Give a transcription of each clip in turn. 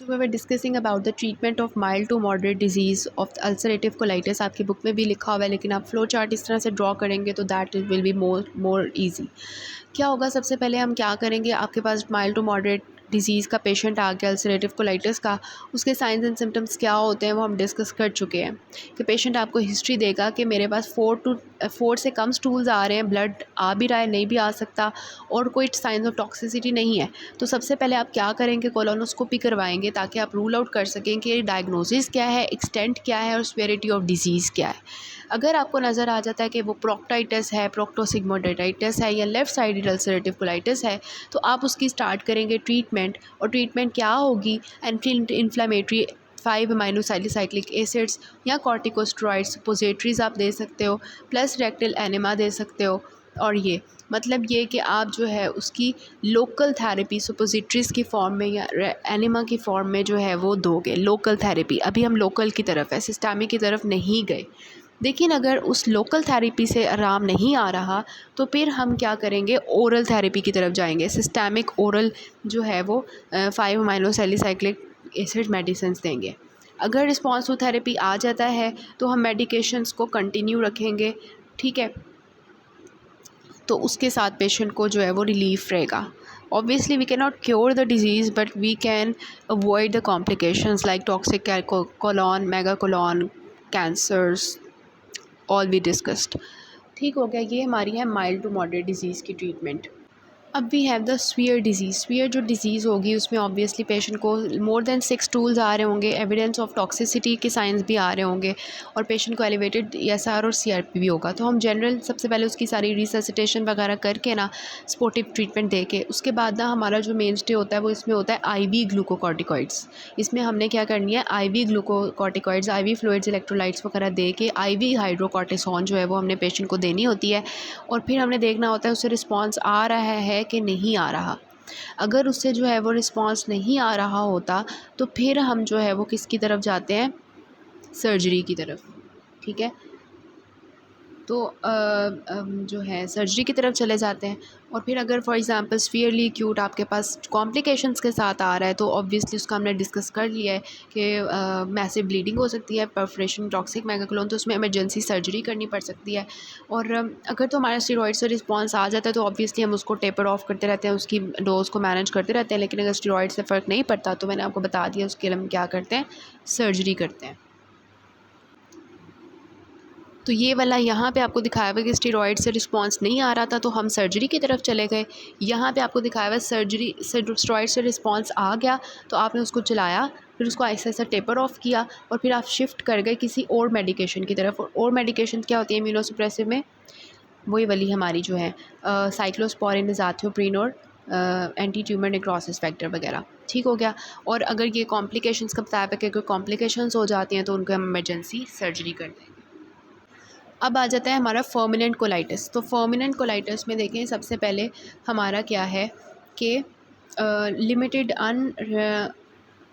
So we were discussing about the treatment of mild to moderate disease of ulcerative colitis. आपकी book में भी लिखा हुआ है, लेकिन आप फ्लो चार्ट इस तरह से ड्रॉ करेंगे तो that will be more easy. क्या होगा, सबसे पहले हम क्या करेंगे, आपके पास माइल्ड टू मॉडरेट डिजीज़ का पेशेंट आ गया अल्सरेटिव कोलाइटिस का, उसके साइंस एंड सिम्टम्स क्या होते हैं वो हम डिस्कस कर चुके हैं कि पेशेंट आपको हिस्ट्री देगा कि मेरे पास 4 से कम स्टूल्स आ रहे हैं, ब्लड आ भी रहा है, नहीं भी आ सकता, और कोई साइंस ऑफ टॉक्सिसिटी नहीं है। तो सबसे पहले आप क्या करेंगे, कोलोनोस्कोपी करवाएंगे ताकि आप रूल आउट कर सकें कि डायग्नोसिस क्या है, एक्सटेंट क्या है और सीवियरिटी ऑफ डिजीज़ क्या है। अगर आपको नज़र आ जाता है कि वो प्रोक्टाइटिस है, प्रोक्टोसिग्मोइडाइटिस है या लेफ़्ट साइडेड अल्सरेटिव कोलाइटिस है, तो आप उसकी स्टार्ट करेंगे ट्रीटमेंट। और ट्रीटमेंट क्या होगी, anti inflammatory 5 amino salicylic acids या कॉर्टिकोस्टेरॉइड्स सपोजिटरीज़ आप दे सकते हो, प्लस रेक्टल एनेमा दे सकते हो। और ये मतलब ये कि आप जो है उसकी लोकल थेरेपी सपोजिटरीज़ की फॉर्म में या एनेमा की फॉर्म में जो है वो दोगे, लोकल थेरेपी। अभी हम लोकल की तरफ है, सिस्टमिक की तरफ नहीं गए। लेकिन अगर उस लोकल थेरेपी से आराम नहीं आ रहा तो फिर हम क्या करेंगे, ओरल थेरेपी की तरफ जाएंगे। सिस्टमिक ओरल जो है वो 5 अमीनो सैलिसाइक्लिक एसिड मेडिसिन देंगे। अगर रिस्पॉन्स टू थेरेपी आ जाता है तो हम मेडिकेशंस को कंटिन्यू रखेंगे, ठीक है। तो उसके साथ पेशेंट को जो है वो रिलीफ रहेगा। Obviously we can not cure the disease but we can avoid the complications like toxic colon, mega colon, cancers, all we discussed. ठीक हो गया, ये हमारी है माइल्ड टू मॉडरेट डिजीज़ की ट्रीटमेंट। अब we have the severe disease. Severe जो disease होगी उसमें ऑब्वियसली पेशेंट को मोर देन 6 टूल्स आ रहे होंगे, एविडेंस ऑफ टॉक्सिसिटी के साइंस भी आ रहे होंगे, और पेशेंट को एलिवेटेड ESR और CRP भी होगा। तो हम जनरल सबसे पहले उसकी सारी रिससिटेशन वगैरह करके ना, स्पोर्टिव ट्रीटमेंट दे के, उसके बाद ना हमारा जो मेन स्टे होता है वो इसमें होता है IV ग्लूकोकॉर्टिकॉइड्स। इसमें हमने क्या करनी है, IV glucocorticoids, IV fluids, electrolytes वगैरह दे के IV हाइड्रोकॉर्टिसोन जो है वो हमने पेशेंट को देनी होती है। और फिर हमने देखना होता है उससे रिस्पॉन्स आ रहा है कि नहीं आ रहा। अगर उससे जो है वो रिस्पॉन्स नहीं आ रहा होता तो फिर हम जो है वो किसकी तरफ जाते हैं, सर्जरी की तरफ, ठीक है। तो जो है सर्जरी की तरफ चले जाते हैं। और फिर अगर फॉर एग्जांपल सीवियरली एक्यूट आपके पास कॉम्प्लिकेशंस के साथ आ रहा है तो ऑब्वियसली उसका हमने डिस्कस कर लिया है कि मैसिव ब्लीडिंग हो सकती है, परफोरेशन, टॉक्सिक मेगाकोलोन, तो उसमें इमरजेंसी सर्जरी करनी पड़ सकती है। और अगर तो हमारा स्टेरॉइड से रिस्पॉन्स आ जाता है तो ऑब्वियसली हम उसको टेपर ऑफ करते रहते हैं, उसकी डोज को मैनेज करते रहते हैं। लेकिन अगर स्टेरॉइड से फ़र्क नहीं पड़ता तो मैंने आपको बता दिया, उसके लिए हम क्या करते हैं, सर्जरी करते हैं। तो ये वाला यहाँ पे आपको दिखाया हुआ कि स्टेरॉइड से रिस्पांस नहीं आ रहा था तो हम सर्जरी की तरफ चले गए। यहाँ पे आपको दिखाया हुआ सर्जरी से स्टेरॉइड से रिस्पांस आ गया तो आपने उसको चलाया, फिर उसको ऐसा ऐसा टेपर ऑफ किया और फिर आप शिफ्ट कर गए किसी और मेडिकेशन की तरफ। और मेडिकेशन क्या होती है इम्यूनोसप्रेसिव में, वही वाली हमारी जो है साइक्लोस्पोरिन, इज़ाथियोप्रिन और एंटी ट्यूमर नेक्रोसिस फैक्टर वगैरह। ठीक हो गया। और अगर ये कॉम्प्लिकेशंस का बताया कि अगर कॉम्प्लिकेशंस हो जाती हैं तो उनको हम इमरजेंसी सर्जरी कर देंगे। अब आ जाता है हमारा फर्मिनेंट कोलाइटिस। तो फर्मिनेंट कोलाइटिस में देखें सबसे पहले हमारा क्या है कि लिमिटेड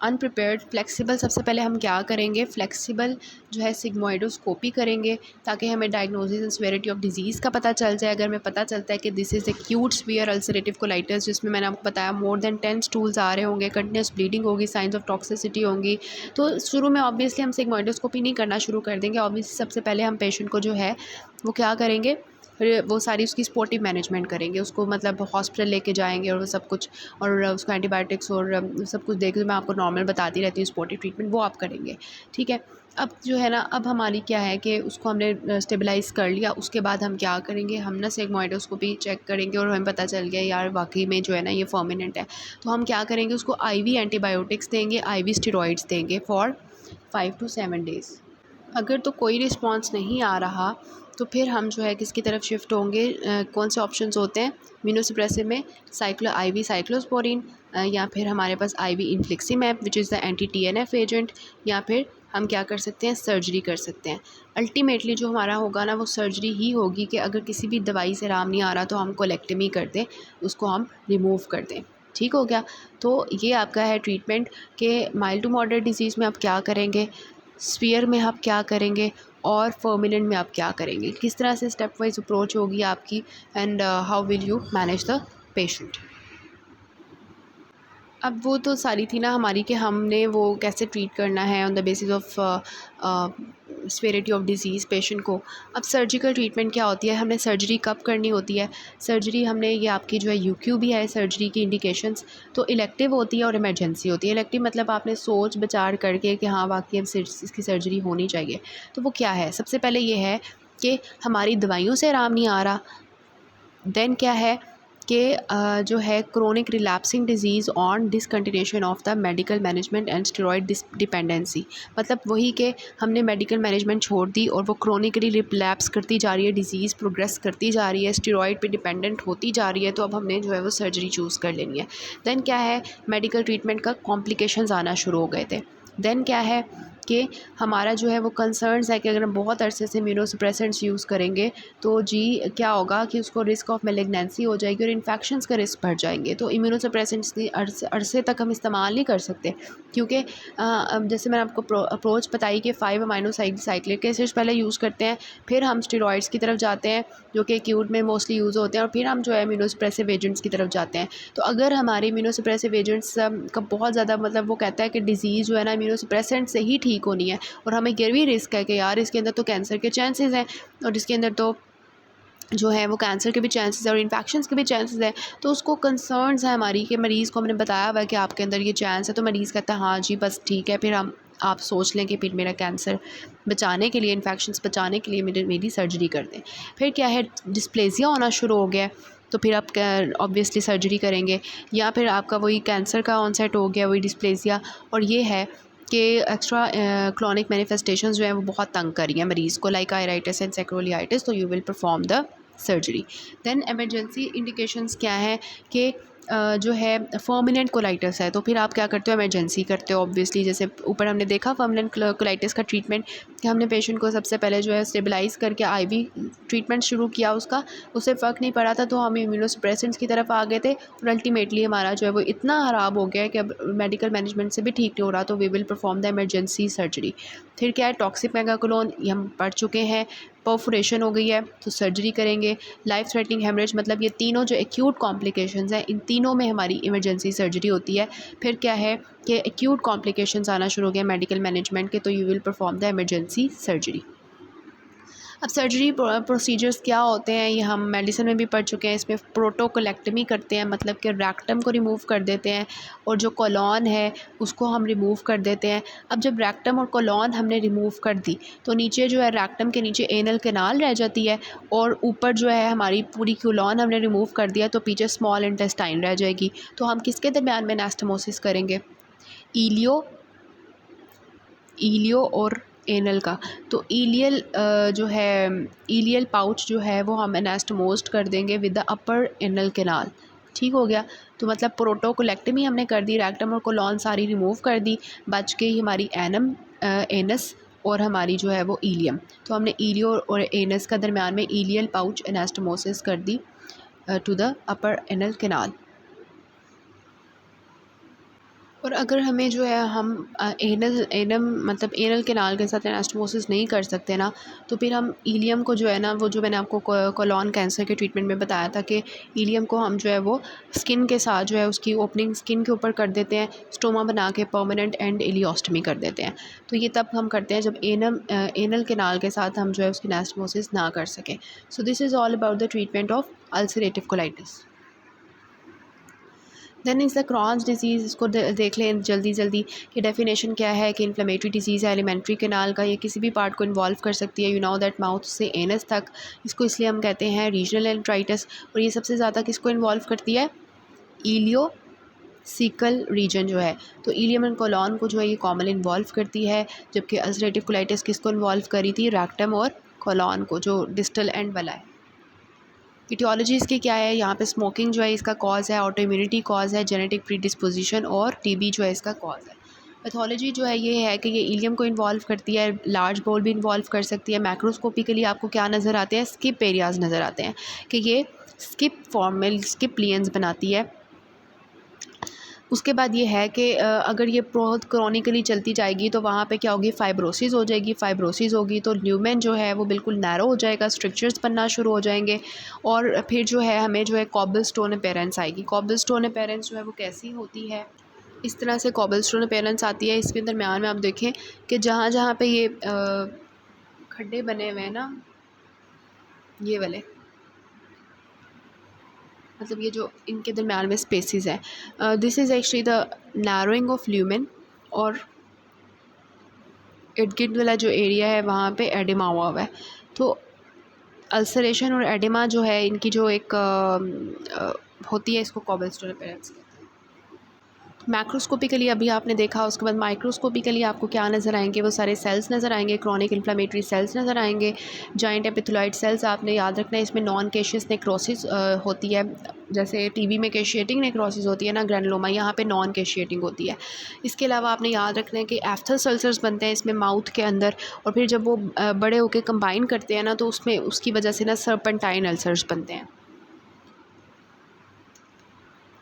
अनप्रिपेयर्ड फ्लेक्सिबल। सबसे पहले हम क्या करेंगे, फ्लेक्सिबल जो है सिग्मोइडोस्कोपी करेंगे ताकि हमें diagnosis and severity of disease का पता चल जाए। अगर हमें पता चलता है कि this is acute severe ulcerative colitis जिसमें मैंने आपको बताया मोर देन 10 स्टूल्स आ रहे होंगे, कंटिन्यूस ब्लीडिंग होगी, साइंस ऑफ टॉक्सिसिटी होंगी, तो शुरू में ऑब्वियसली हम सिग्मोइडोस्कोपी नहीं करना शुरू कर देंगे। ऑब्वियसली सबसे पहले हम पेशेंट को जो है वो क्या करेंगे, वो सारी उसकी स्पोर्टिव मैनेजमेंट करेंगे, उसको मतलब हॉस्पिटल लेके जाएंगे और वो सब कुछ, और उसको एंटीबायोटिक्स और सब कुछ देके, मैं आपको नॉर्मल बताती रहती हूँ स्पोर्टिव ट्रीटमेंट, वो आप करेंगे, ठीक है। अब जो है ना, अब हमारी क्या है कि उसको हमने स्टेबलाइज़ कर लिया, उसके बाद हम क्या करेंगे, हम ना सिग्मोइडोस्कोपी चेक करेंगे और हमें पता चल गया यार वाकई में जो है ना ये फर्मिनेंट है, तो हम क्या करेंगे, उसको IV एंटीबायोटिक्स देंगे, IV स्टेरॉइड्स देंगे फॉर 5 to 7 डेज़। अगर तो कोई रिस्पॉन्स नहीं आ रहा तो फिर हम जो है किसकी तरफ शिफ्ट होंगे, कौन से ऑप्शंस होते हैं इम्यूनोसप्रेसिव में, IV साइक्लोस्पोरिन, या फिर हमारे पास IV infliximab which is the anti TNF agent, या फिर हम क्या कर सकते हैं, सर्जरी कर सकते हैं। अल्टीमेटली जो हमारा होगा ना वो सर्जरी ही होगी कि अगर किसी भी दवाई से आराम नहीं आ रहा तो हम कोलेक्टमी कर दें, उसको हम रिमूव कर दें। ठीक हो गया। तो ये आपका है ट्रीटमेंट कि माइल्ड टू मॉडरेट डिजीज़ में आप क्या करेंगे, स्फीयर में आप क्या करेंगे, और फर्मिनेंट में आप क्या करेंगे, किस तरह से स्टेप वाइज अप्रोच होगी आपकी, and how will you manage the patient. अब वो तो सारी थी ना हमारी कि हमने वो कैसे ट्रीट करना है on the basis of severity of disease patient को। अब सर्जिकल ट्रीटमेंट क्या होती है, हमने सर्जरी कब करनी होती है। सर्जरी हमने ये आपकी जो है यूक्यू भी है सर्जरी की इंडिकेशंस, तो इलेक्टिव होती है और इमरजेंसी होती है। इलेक्टिव मतलब आपने सोच विचार करके कि हाँ वाकई अब इसकी सर्जरी होनी चाहिए, तो वो क्या है। सबसे पहले ये है कि हमारी दवाइयों से आराम नहीं आ रहा। देन क्या है कि जो है chronic relapsing disease on discontinuation of the medical management and steroid dependency, मतलब वही कि हमने मेडिकल मैनेजमेंट छोड़ दी और वो क्रोनिकली रिलैप्स करती जा रही है, डिजीज़ प्रोग्रेस करती जा रही है, स्टेरॉयड पे डिपेंडेंट होती जा रही है, तो अब हमने जो है वो सर्जरी चूज़ कर लेनी है। देन क्या है, मेडिकल ट्रीटमेंट का कॉम्प्लिकेशंस आना शुरू हो गए थे। देन क्या है कि हमारा जो है वो कंसर्न्स है कि अगर हम बहुत अरसे से इम्यूनोसप्रेसेंट्स यूज़ करेंगे तो जी क्या होगा कि उसको रिस्क ऑफ मेलिग्नेंसी हो जाएगी और इन्फेक्शंस का रिस्क बढ़ जाएंगे। तो इम्यूनोसप्रेसेंट्स अरसे तक हम इस्तेमाल नहीं कर सकते, क्योंकि अब जैसे मैंने आपको अप्रोच बताई कि 5 अमाइनो साइक्लिक एसिड्स पहले यूज़ करते हैं, फिर हम स्टेरॉइड्स की तरफ जाते हैं जो कि एक्यूट में मोस्टली यूज़ होते हैं, और फिर हम जो है इम्यूनोसप्रेसिव एजेंट्स की तरफ जाते हैं। तो अगर हमारे इम्यूनोसप्रेसिव एजेंट्स का बहुत ज़्यादा मतलब वो कहता है कि डिज़ीज़ जो है ना इम्यूनोसप्रेसेंट से ही ठीक होनी है, और हमें ये भी रिस्क है कि यार इसके अंदर तो कैंसर के चांसेस हैं और इसके अंदर तो जो है वो कैंसर के भी चांसेस है और इन्फेक्शंस के भी चांसेस है, तो उसको कंसर्न्स है हमारी कि मरीज़ को हमने बताया हुआ है कि आपके अंदर ये चांस है, तो मरीज़ कहता है हाँ जी बस ठीक है, फिर हम आप सोच लें कि फिर मेरा कैंसर बचाने के लिए, इन्फेक्शंस बचाने के लिए मेरी सर्जरी कर दें। फिर क्या है, डिस्प्लेसिया होना शुरू हो गया, तो फिर आप ऑब्वियसली सर्जरी करेंगे, या फिर आपका वही कैंसर का ऑनसेट हो गया, वही डिस्प्लेसिया, और ये है कि एक्स्ट्रा क्रोनिक मैनिफेस्टेशंस जो हैं वो बहुत तंग कर रही हैं मरीज़ को, लाइक आयराइटिस एंड सैक्रोलियाइटिस, तो you will perform the surgery. Then emergency indications क्या है कि जो है फर्मिनेंट कोलाइटिस है, तो फिर आप क्या करते हो, इमरजेंसी करते हो ऑब्वियसली। जैसे ऊपर हमने देखा फर्मिनेंट कोलाइटिस का ट्रीटमेंट कि हमने पेशेंट को सबसे पहले जो है स्टेबलाइज़ करके आईवी ट्रीटमेंट शुरू किया उससे फ़र्क नहीं पड़ा था, तो हम इम्यूनोसप्रेसेंट्स की तरफ आ गए थे, और अल्टीमेटली हमारा जो है वो इतना ख़राब हो गया है कि अब मेडिकल मैनेजमेंट से भी ठीक नहीं हो रहा, तो we will perform the emergency surgery. फिर क्या है, टॉक्सिक मेगाकोलोन ये हम पढ़ चुके हैं, परफोरेशन हो गई है तो सर्जरी करेंगे। लाइफ थ्रेटनिंग हेमरेज, मतलब ये तीनों जो एक्यूट कॉम्प्लिकेशंस हैं, इन तीनों में हमारी इमरजेंसी सर्जरी होती है। फिर क्या है कि एक्यूट कॉम्प्लिकेशंस आना शुरू हो गए मेडिकल मैनेजमेंट के, तो you will perform the emergency surgery. अब सर्जरी प्रोसीजर्स क्या होते हैं ये हम मेडिसिन में भी पढ़ चुके हैं। इसमें प्रोटोकोलेक्टमी करते हैं, मतलब कि रैक्टम को रिमूव कर देते हैं और जो कोलॉन है उसको हम रिमूव कर देते हैं। अब जब रैक्टम और कोलॉन हमने रिमूव कर दी तो नीचे जो है रैक्टम के नीचे एनल कैनाल रह जाती है, और ऊपर जो है हमारी पूरी कोलॉन हमने रिमूव कर दिया तो पीछे स्मॉल इंटेस्टाइन रह जाएगी। तो हम किसके दरमियान में एनास्टोमोसिस करेंगे, ईलियो और एनल का। तो ईलियल जो है ईलियल पाउच जो है वो हम एनास्टोमोज्ड कर देंगे with the upper anal canal. ठीक हो गया, तो मतलब प्रोटोकोलेक्टमी हमने कर दी, रैक्टम और कोलॉन सारी रिमूव कर दी, बच गई हमारी एनस और हमारी जो है वो ईलियम। तो हमने ईलियो और एनस का दरम्यान में ईलियल पाउच एनास्टोमोसिस कर दी to the upper anal canal. और अगर हमें जो है हम मतलब एनल कैनाल के साथ एनास्टोमोसिस नहीं कर सकते ना, तो फिर हम ईलियम को जो है ना, वो जो मैंने आपको कोलॉन कैंसर के ट्रीटमेंट में बताया था कि ईलियम को हम जो है वो स्किन के साथ जो है उसकी ओपनिंग स्किन के ऊपर कर देते हैं, स्टोमा बना के परमानेंट एंड इलियोस्टमी कर देते हैं। तो ये तब हम करते हैं जब एनल कैनाल के साथ हम जो है उसकी एनास्टोमोसिस ना कर सकें। So this is all about the treatment of ulcerative colitis. Then is the Crohn's disease, इसको देख लें जल्दी कि डेफिनेशन क्या है कि इन्फ्लेमेटरी डिजीज़ है एलिमेंट्री कैनाल का, ये किसी भी पार्ट को इन्वॉल्व कर सकती है, यू नो दैट माउथ से एनस तक। इसको इसलिए हम कहते हैं रीजनल एंट्राइटिस, और ये सबसे ज़्यादा किसको इन्वॉल्व करती है, इलियो सीकल रीजन जो है, तो इलियम एंड कोलॉन को जो है ये कॉमन इन्वॉल्व करती है, जबकि अल्सरेटिव कोलाइटिस किसको इन्वॉल्व करी थी, रैक्टम और कोलॉन को, जो डिस्टल एंड वाला है। इटियोलॉजी इसकी क्या है, यहाँ पे स्मोकिंग जो है इसका कॉज है, ऑटो इम्यूनिटी कॉज है, जेनेटिक प्रीडिस्पोजिशन और टीबी जो है इसका कॉज है। पैथोलॉजी जो है ये है कि ये इलियम को इन्वॉल्व करती है, लार्ज बोल भी इन्वॉल्व कर सकती है। मैक्रोस्कोपिकली आपको क्या नज़र आते हैं, स्किप एरियाज़ नज़र आते हैं कि ये स्किप फॉर्म में स्किप लियंस बनाती है। उसके बाद ये है कि अगर ये बहुत क्रॉनिकली चलती जाएगी तो वहाँ पे क्या होगी, फाइब्रोसिस हो जाएगी। फाइब्रोसिस होगी तो ल्यूमेन जो है वो बिल्कुल नैरो हो जाएगा, स्ट्रक्चर्स बनना शुरू हो जाएंगे, और फिर जो है हमें जो है कॉबल स्टोन अपीयरेंस आएगी। कॉबल स्टोन अपीयरेंस जो है वो कैसी होती है, इस तरह से कॉबलस्टोन अपीयरेंस आती है। इसके दरमियान में आप देखें कि जहाँ जहाँ पे ये खड्डे बने हुए हैं ना, ये वाले, मतलब ये जो इनके दरमियान में स्पेसेस हैं, this is actually the narrowing of lumen, और इर्द गिर्द वाला जो एरिया है वहाँ पे एडिमा हुआ है। तो अल्सरेशन और एडिमा जो है इनकी जो एक होती है, इसको कॉबलस्टोन अपीयरेंस कहते हैं। मैक्रोस्कोपिकली अभी आपने देखा, उसके बाद माइक्रोस्कोपिकली आपको क्या नज़र आएंगे, वो सारे सेल्स नज़र आएंगे, क्रॉनिक इन्फ्लेमेटरी सेल्स नज़र आएंगे, जॉइंट एपिथेलॉइड सेल्स। आपने याद रखना है इसमें नॉन केशियस नेक्रोसिस होती है, जैसे टीबी में केशिएटिंग नेक्रोसिस होती है ना, ग्रैनुलोमा, यहाँ पे नॉन केशिएटिंग होती है। इसके अलावा आपने याद रखना है कि एफ्थस अल्सर्स बनते हैं इसमें माउथ के अंदर, और फिर जब वो बड़े होकर कंबाइन करते हैं ना, तो उसमें उसकी वजह से ना सर्पेंटाइन अल्सर्स बनते हैं।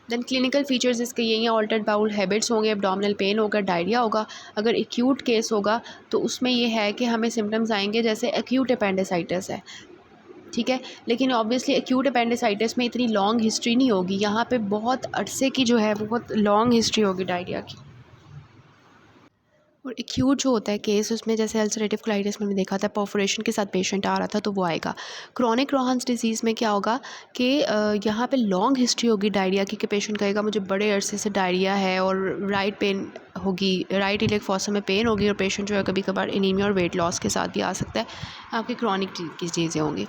दैन क्लिनिकल फीचर्स इसके यही हैं, ऑल्टर्ड बाउल हैबिट्स होंगे, एब्डोमिनल पेन होगा, डायरिया होगा। अगर एक्यूट केस होगा तो उसमें ये है कि हमें सिम्टम्स आएंगे जैसे एक्यूट अपेंडिसाइटिस है, ठीक है। लेकिन ऑब्वियसली एक्यूट अपेंडिसाइटिस में इतनी लॉन्ग हिस्ट्री नहीं होगी, यहाँ पे बहुत अरसे की जो है बहुत लॉन्ग हिस्ट्री होगी डायरिया की। और एक्यूट जो होता है केस, उसमें जैसे अल्सरेटिव कोलाइटिस में देखा था परफोरेशन के साथ पेशेंट आ रहा था, तो वो आएगा। क्रॉनिक रोहन्स डिजीज़ में क्या होगा कि यहाँ पे लॉन्ग हिस्ट्री होगी डायरिया की, कि पेशेंट कहेगा मुझे बड़े अरसे से डायरिया है, और राइट पेन होगी, राइट इलेक फॉसा में पेन होगी, और पेशेंट जो है कभी कभार एनीमिया और वेट लॉस के साथ भी आ सकता है। आपकी क्रॉनिक की चीज़ें होंगी।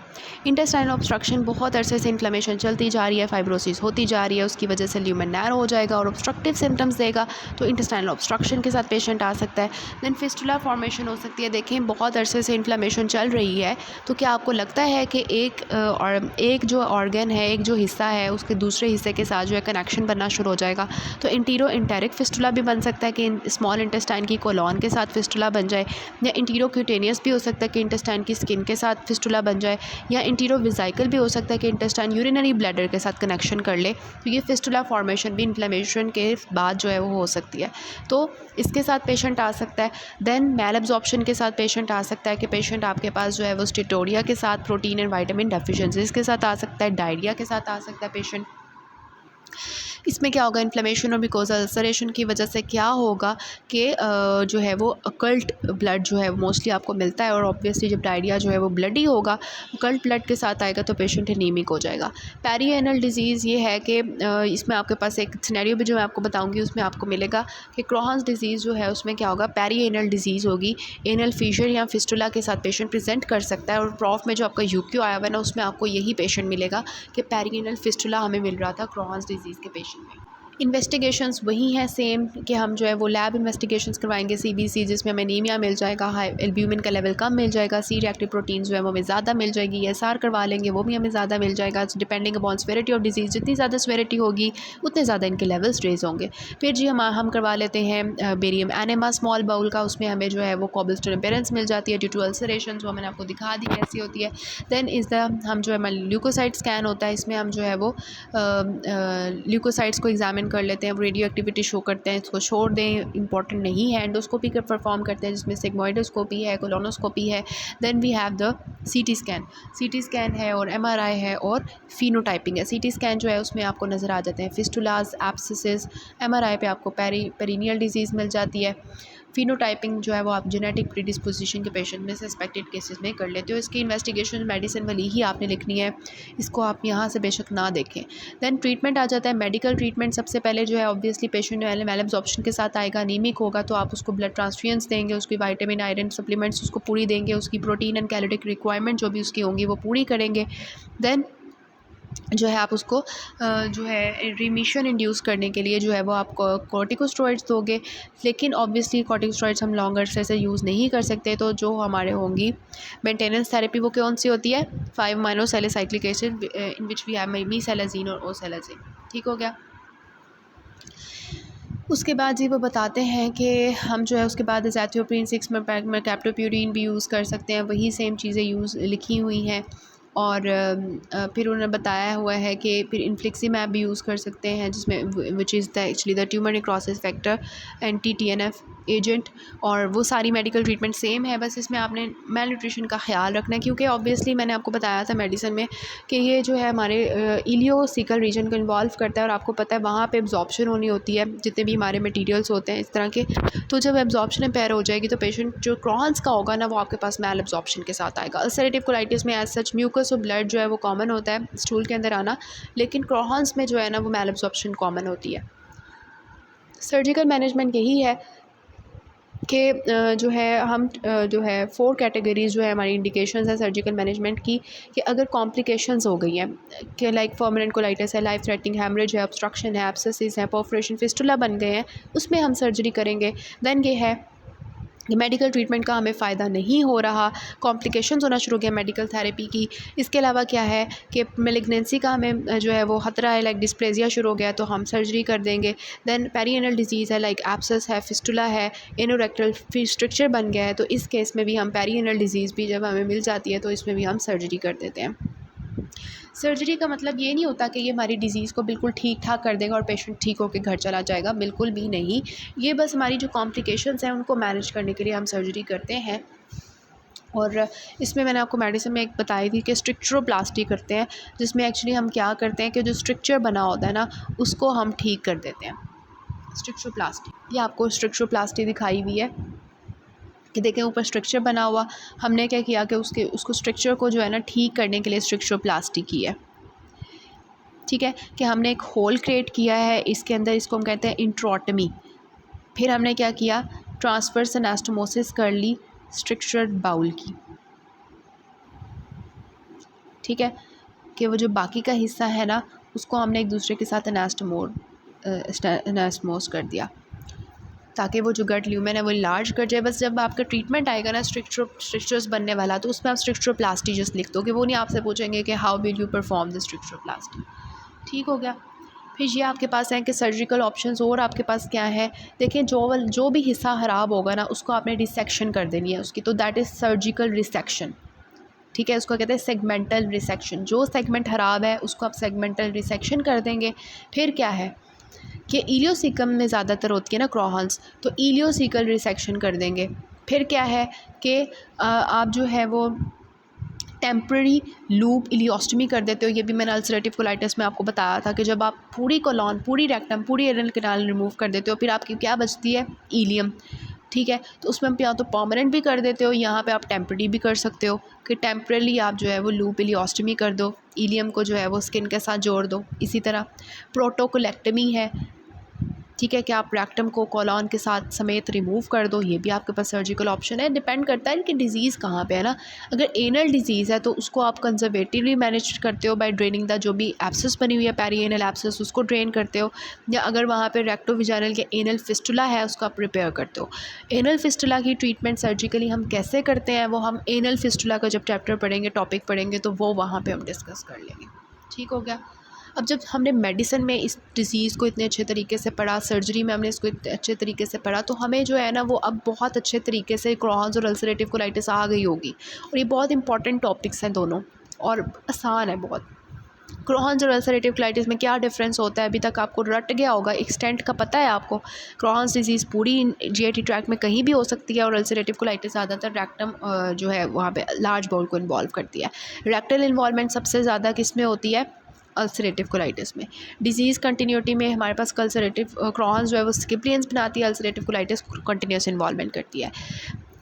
इंटेस्टाइनल ऑब्स्ट्रक्शन, बहुत अरसे से इन्फ्लेमेशन चलती जा रही है, फाइब्रोसिस होती जा रही है, उसकी वजह से ल्यूमेन नैरो हो जाएगा और ऑब्स्ट्रक्टिव सिम्टम्स देगा, तो इंटेस्टाइनल ऑब्स्ट्रक्शन के साथ पेशेंट आ सकता है। दैन फिस्टुला फॉर्मेशन हो सकती है। देखें बहुत अरसे से इन्फ्लेमेशन चल रही है, तो क्या आपको लगता है कि एक जो ऑर्गन है, एक जो हिस्सा है, उसके दूसरे हिस्से के साथ जो है कनेक्शन बनना शुरू हो जाएगा। तो इंटीरो इंटेरिक फिस्टुला भी बन सकता है कि स्मॉल इंटेस्टाइन की कोलॉन के साथ फिस्टुला बन जाए, या इंटीरो क्यूटेनियस भी हो सकता है कि इंटेस्टाइन की स्किन के साथ फिस्टुला बन जाए, या इंटीरो विजाइकल भी हो सकता है कि इंटेस्टाइन यूरिनरी ब्लैडर के साथ कनेक्शन कर ले। तो ये फिस्टुला फॉर्मेशन भी इन्फ्लेमेशन के बाद जो है वो हो सकती है, तो इसके साथ पेशेंट आ सकता है। देन मैल एब्जॉर्प्शन के साथ पेशेंट आ सकता है कि पेशेंट आपके पास जो है वो स्टेटोरिया के साथ, प्रोटीन एंड विटामिन डेफिशिएंसीज के साथ आ सकता है, डायरिया के साथ आ सकता है पेशेंट। इसमें क्या होगा, इन्फ्लेमेशन और मिकोज़ा अल्सरेशन की वजह से क्या होगा कि जो है वो अकल्ट ब्लड जो है मोस्टली आपको मिलता है, और ऑब्वियसली जब डायरिया जो है वो ब्लडी होगा, अकल्ट ब्लड के साथ आएगा, तो पेशेंट एनीमिक हो जाएगा। पेरिएनल डिजीज़ ये है कि इसमें आपके पास एक सिनेरियो भी जो मैं आपको बताऊँगी, उसमें आपको मिलेगा कि क्रॉन्स डिजीज़ जो है उसमें क्या होगा, पेरिएनल डिजीज़ होगी, एनल फीशर या फिस्टुला के साथ पेशेंट प्रेजेंट कर सकता है। और प्रॉफ में जो आपका यूक्यू आया हुआ है ना, उसमें आपको यही पेशेंट मिलेगा कि पेरिएनल फिस्टुला हमें मिल रहा था क्रॉन्स डिजीज़ के पेशेंट में। इन्वेस्टिगेशंस वही हैं सेम, कि हम जो है वो लैब इन्वेस्टिगेशंस करवाएंगे, सीबीसी, जिसमें हमें एनीमिया मिल जाएगा, हाई एल्ब्यूमिन का लेवल कम मिल जाएगा, सी रिएक्टिव प्रोटीन जो है वो हमें ज़्यादा मिल जाएगी, एसआर करवा लेंगे, वो भी हमें ज़्यादा मिल जाएगा। Depending upon severity of disease, जितनी ज़्यादा स्वेरिटी होगी उतने ज़्यादा इनके लेवल्स रेज होंगे। फिर जी हम करवा लेते हैं बेरियम एनेमा स्मॉल बाउल का, उसमें हमें जो है वो कॉबलस्टोन अपीयरेंस मिल जाती है ड्यू टू अल्सरेशन, जो मैंने आपको दिखा दी कैसी होती है। देन इज़ द हम जो है ल्यूकोसाइट स्कैन होता है, इसमें हम जो है वो ल्यूकोसाइट्स को एग्जामिन कर लेते हैं, रेडियो एक्टिविटी शो करते हैं, इसको छोड़ दें, इंपॉर्टेंट नहीं है। एंडोस्कोपी का परफॉर्म करते हैं, जिसमें सिग्मोइडोस्कोपी है, कोलोनोस्कोपी है। Then we have the CT scan है, और एमआरआई है, और फिनोटाइपिंग है। सीटी स्कैन जो है उसमें आपको नज़र आ जाते हैं फिस्टुलाज, एब्सिसेस। एमआरआई पे आपको पेरिनियल डिजीज़ मिल जाती है। फिनोटाइपिंग जो है वो आप जेनेटिक प्रीडिस्पोजिशन के पेशेंट में सस्पेक्टेड केसेस में कर लेते हो। इसकी इन्वेस्टिगेशन मेडिसिन वाली ही आपने लिखनी है, इसको आप यहाँ से बेशक ना देखें। देन ट्रीटमेंट आ जाता है, मेडिकल ट्रीटमेंट सबसे पहले जो है ऑब्वियसली पेशेंट मैल एब्जॉर्प्शन के साथ आएगा, अनीमिक होगा, तो आप उसको ब्लड ट्रांसफ्यूजन्स देंगे, उसकी विटामिन आयरन सप्लीमेंट्स उसको पूरी देंगे, उसकी प्रोटीन एंड कैलोरिक रिक्वायरमेंट जो भी उसकी होंगी वो पूरी करेंगे। देन जो है आप उसको जो है रिमिशन इंड्यूस करने के लिए जो है वो आप कॉर्टिकोस्टेरॉइड्स दोगे, लेकिन ऑब्वियसली कॉर्टिकोस्टेरॉइड्स हम लॉन्ग अरसे से यूज़ नहीं कर सकते, तो जो हमारे होंगी मेंटेनेंस थेरेपी वो कौन सी होती है, five aminosalicylic acid in which we have mesalazine और ओसैलाजीन। ठीक हो गया। उसके बाद जी वो बताते हैं कि हम जो है उसके बाद एज़ैथियोप्रिन 6 में कैप्टोप्यूरिन भी यूज़ कर सकते हैं, वही सेम चीज़ें यूज़ लिखी हुई हैं। और फिर उन्होंने बताया हुआ है कि फिर इन्फ्लिक्सीमैब भी यूज़ कर सकते हैं, जिसमें which is the actually the tumour necrosis factor anti TNF agent. और वो सारी मेडिकल ट्रीटमेंट सेम है, बस इसमें आपने मेल न्यूट्रिशन का ख्याल रखना है, क्योंकि ऑब्वियसली मैंने आपको बताया था मेडिसिन में कि ये जो है हमारे इलियोसिकल रीजन को इन्वॉल्व करता है, और आपको पता है वहाँ पे एब्जॉर्प्शन होनी होती है जितने भी हमारे मटेरियल्स होते हैं इस तरह के। तो जब एब्जॉर्प्शन इम्पेयर हो जाएगी तो पेशेंट जो क्रॉन्स का होगा ना वो आपके पास मेल एब्जॉर्प्शन के साथ आएगा। अल्सरेटिव कोलाइटिस में एज सच म्यूकस और ब्लड जो है वो कॉमन होता है स्टूल के अंदर आना, लेकिन क्रॉन्स में जो है ना वो मेल एब्जॉर्प्शन कॉमन होती है। सर्जिकल मैनेजमेंट यही है कि जो है हम जो है 4 कैटेगरीज़ जो है हमारी इंडिकेशंस है सर्जिकल मैनेजमेंट की, कि अगर कॉम्प्लिकेशंस हो गई हैं कि लाइक परमानेंट कोलाइटिस है, लाइफ थ्रेटनिंग हैमरेज है, ऑब्स्ट्रक्शन है, एब्सेसिस है, परफोरेशन, फिस्टुला बन गए हैं, उसमें हम सर्जरी करेंगे। देन ये है कि मेडिकल ट्रीटमेंट का हमें फ़ायदा नहीं हो रहा, कॉम्प्लिकेशंस होना शुरू हो गया मेडिकल थेरेपी की। इसके अलावा क्या है कि मेलिग्नेंसी का हमें जो है वो खतरा है, लाइक डिस्प्लेजिया शुरू हो गया तो हम सर्जरी कर देंगे। देन पेरिएनल डिजीज़ है, लाइक एब्सेस है, फिस्टुला है, एनोरेक्टल स्ट्रक्चर बन गया है, तो इस केस में भी हम पेरिएनल डिजीज़ भी जब हमें मिल जाती है तो इसमें भी हम सर्जरी कर देते हैं। सर्जरी का मतलब ये नहीं होता कि ये हमारी डिज़ीज़ को बिल्कुल ठीक ठाक कर देगा और पेशेंट ठीक होकर घर चला जाएगा, बिल्कुल भी नहीं। ये बस हमारी जो कॉम्प्लिकेशंस हैं उनको मैनेज करने के लिए हम सर्जरी करते हैं। और इसमें मैंने आपको मेडिसिन में एक बताई थी कि स्ट्रक्चरोप्लास्टी करते हैं, जिसमें एक्चुअली हम क्या करते हैं कि जो स्ट्रक्चर बना होता है ना उसको हम ठीक कर देते हैं। स्ट्रक्चरोप्लास्टी, ये आपको स्ट्रक्चरोप्लास्टी दिखाई हुई है कि देखें ऊपर स्ट्रक्चर बना हुआ, हमने क्या किया कि उसको स्ट्रक्चर को जो है ना ठीक करने के लिए स्ट्रक्चरोप्लास्टी की है। ठीक है, कि हमने एक होल क्रिएट किया है इसके अंदर, इसको हम कहते हैं इंट्रोटमी। फिर हमने क्या किया, ट्रांसवर्स एनास्टोमोसिस कर ली स्ट्रक्चर बाउल की। ठीक है, कि वो जो बाकी का हिस्सा है ना उसको हमने एक दूसरे के साथ एनास्टमोस कर दिया ताकि वो जो गट ल्यूमेन है वो लार्ज कर जाए। बस जब आपका ट्रीटमेंट आएगा ना स्ट्रक्चर्स बनने वाला तो उसमें आप स्ट्रक्चरोप्लास्टी जस्ट लिख दो, कि वो नहीं आपसे पूछेंगे कि how will you perform the stricturoplasty. ठीक हो गया। फिर ये आपके पास है कि सर्जिकल ऑप्शंस और आपके पास क्या है, देखिए जो भी हिस्सा ख़राब होगा ना उसको आपने डिसेक्शन कर देनी है उसकी, तो दैट इज़ सर्जिकल रिसेक्शन। ठीक है, उसको कहते हैं सेगमेंटल रिसेक्शन। जो सेगमेंट ख़राब है उसको आप सेगमेंटल रिसेक्शन कर देंगे। फिर क्या है कि इलियोसिकम में ज़्यादातर होती है ना क्रॉहन्स, तो इलियोसिकल रिसेक्शन कर देंगे। फिर क्या है कि आप जो है वो टेम्पररी लूप इलियोस्टमी कर देते हो। ये भी मैंने अल्सरेटिव कोलाइटिस में आपको बताया था कि जब आप पूरी कोलॉन, पूरी रेक्टम, पूरी एनल कैनाल रिमूव कर देते हो फिर आपकी क्या बचती है, इलियम। ठीक है, तो उसमें आप या तो परमानेंट भी कर देते हो, यहाँ पे आप टेम्पररी भी कर सकते हो कि टेम्परली आप जो है वो लूप इलियोस्टमी कर दो, इलियम को जो है वो स्किन के साथ जोड़ दो। इसी तरह प्रोटोकोलेक्टमी है, ठीक है, कि आप रेक्टम को कोलॉन के साथ समेत रिमूव कर दो, ये भी आपके पास सर्जिकल ऑप्शन है। डिपेंड करता है कि डिज़ीज़ कहाँ पे है ना। अगर एनल डिजीज़ है तो उसको आप कंजर्वेटिवली मैनेज करते हो बाय ड्रेनिंग द जो भी एब्सेस बनी हुई है पेरिएनल एब्सेस उसको ड्रेन करते हो, या अगर वहाँ पे रेक्टोविजाइनल के एनल फिस्टुला है उसको आप रिपेयर करते हो। एनल फिस्टुला की ट्रीटमेंट सर्जिकली हम कैसे करते हैं वो हम एनल फिस्टुला का जब चैप्टर पढ़ेंगे, टॉपिक पढ़ेंगे तो वो वहाँ पर हम डिस्कस कर लेंगे। ठीक हो गया। अब जब हमने मेडिसिन में इस डिज़ीज़ को इतने अच्छे तरीके से पढ़ा, सर्जरी में हमने इसको इतने अच्छे तरीके से पढ़ा, तो हमें जो है ना वो अब बहुत अच्छे तरीके से क्रॉन्स और अल्सरेटिव कोलाइटिस आ गई होगी। और ये बहुत इंपॉर्टेंट टॉपिक्स हैं दोनों और आसान है बहुत। क्रॉन्स और अल्सरेटिव कोलाइटिस में क्या डिफरेंस होता है अभी तक आपको रट गया होगा, एक्सटेंट का पता है आपको। क्रॉन्स डिजीज़ पूरी जीआईटी ट्रैक्ट में कहीं भी हो सकती है और अल्सरेटिव कोलाइटिस ज़्यादातर रेक्टम जो है वहाँ पे लार्ज बाउल को इन्वॉल्व करती है। रेक्टल इन्वॉल्वमेंट सबसे ज़्यादा किस में होती है, अल्सरेटिव कोलाइटिस में। डिजीज़ कंटिन्यूटी में हमारे पास अल्सरेटिव क्रॉन्स जो है वो स्किप्लियंस बनाती है, अल्सरेटिव कोलाइटिस कंटिन्यूस इन्वॉल्वमेंट करती है।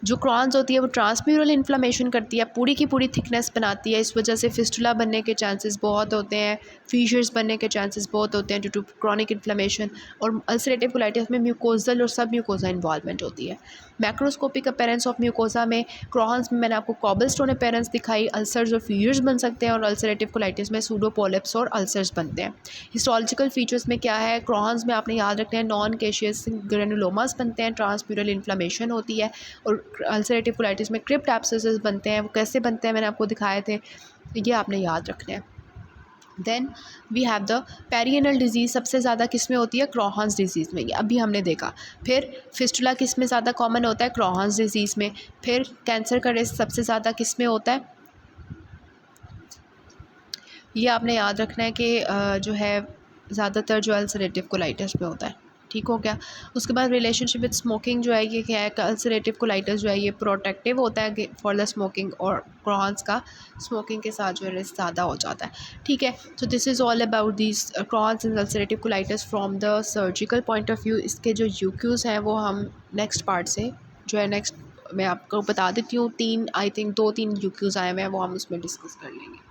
जो क्रॉन्स होती है वो ट्रांसम्यूरल इन्फ्लेमेशन करती है, पूरी की पूरी थिकनेस बनाती है, इस वजह से फिस्टुला बनने के चांसेस बहुत होते हैं, फीचर्स बनने के चांसेस बहुत होते हैं ड्यू टू क्रॉनिक इन्फ्लेमेशन। और अल्सरेटिव कोलाइटिस में म्यूकोजल और सब म्यूकोजा इन्वॉल्वमेंट होती है। मैक्रोस्कोपिक अपीयरेंस ऑफ म्यूकोजा में क्रॉन्स में मैंने आपको कॉबलस्टोन अपीयरेंस दिखाई, अल्सर्स और फीचर्स बन सकते हैं, और अल्सरेटिव कोलाइटिस में सूडोपोलिप्स और अल्सर्स बनते हैं। हिस्टोलॉजिकल फीचर्स में क्या है, क्रॉन्स में आपने याद रखना है नॉन कैशियस ग्रेनुलोमास बनते हैं, ट्रांसम्यूरल इन्फ्लेमेशन होती है, और अल्सरेटिव कोलाइटिस में क्रिप्ट एब्सेसेस बनते हैं। वो कैसे बनते हैं मैंने आपको दिखाए थे, ये आपने याद रखना है। Then we have the perianal disease, सबसे ज़्यादा किस में होती है, क्रॉहन्स डिजीज़ में, ये अभी हमने देखा। फिर फिस्टुला किस में ज़्यादा कॉमन होता है, क्रॉहन्स डिजीज़ में। फिर कैंसर का रिस्क सबसे ज़्यादा किस में होता है, ये आपने याद रखना है कि जो है ज़्यादातर जो अल्सरेटिव कोलाइटिस में होता है। ठीक हो गया। उसके बाद रिलेशनशिप विद स्मोकिंग जो है ये क्या है, अल्सरेटिव कोलाइटिस जो है ये प्रोटेक्टिव होता है फॉर द स्मोकिंग, और क्रॉन्स का स्मोकिंग के साथ जो है रिस्क ज़्यादा हो जाता है। ठीक है, तो this is all about this Crohn's and ulcerative colitis from the surgical point of view. इसके जो यूक्यूज़ हैं वो हम नेक्स्ट पार्ट से जो है नेक्स्ट मैं आपको बता देती हूँ। 3 आई थिंक 2-3 यूक्यूज़ आए हुए हैं, वो हम उसमें डिस्कस कर लेंगे।